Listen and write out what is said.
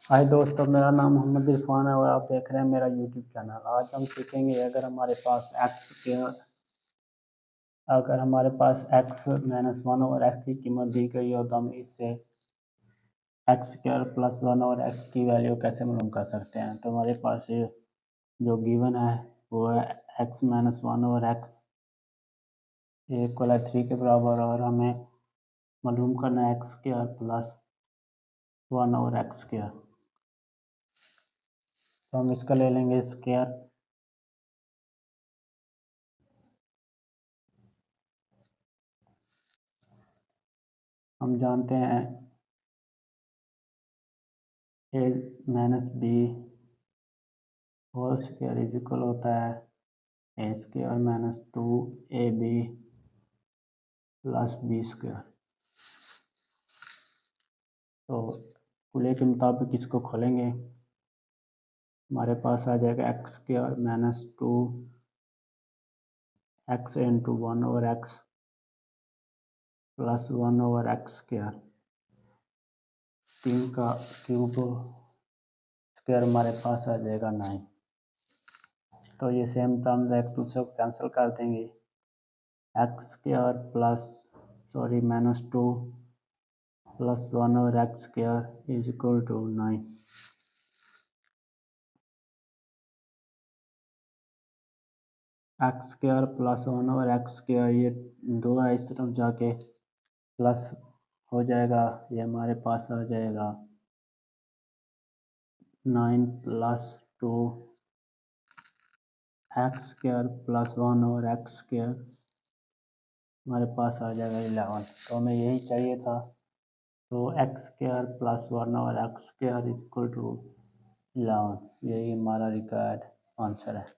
हाय दोस्तों, मेरा नाम मोहम्मद इरफान है और आप देख रहे हैं मेरा यूट्यूब चैनल। आज हम सीखेंगे अगर हमारे पास x माइनस वन और x की कीमत दी गई हो तो हम इससे एक्स स्क्वायर प्लस वन और x की वैल्यू कैसे मालूम कर सकते हैं। तो हमारे पास ये जो गिवन है वो है x माइनस वन और x इक्वल है 3 के बराबर, और हमें मालूम करना है एक्स स्क्वायर प्लस वन और एक्स स्क्वायर। तो हम इसका ले लेंगे स्क्वायर। हम जानते हैं A minus B whole square is equal होता है A square minus two A B plus B square. तो कुले के मुताबिक इसको खोलेंगे, हमारे पास आ जाएगा x square minus to x into one over x plus one over x square. 3 का क्यूब स्क्वायर हमारे पास आ जाएगा 9। तो ये सेम टर्म्स एक दूसरे को कैंसिल कर देंगे। X square minus two plus one over x square is equal to 9। X square plus one over x square, ये दो है, इस तरफ जाके प्लस हो जाएगा, ये हमारे पास आ जाएगा 9 plus two x square plus one over x square हमारे पास आ जाएगा 11। तो हमें यही चाहिए था। तो x square plus one over x square is equal to 11, यही हमारा रिक्वायर्ड आंसर है।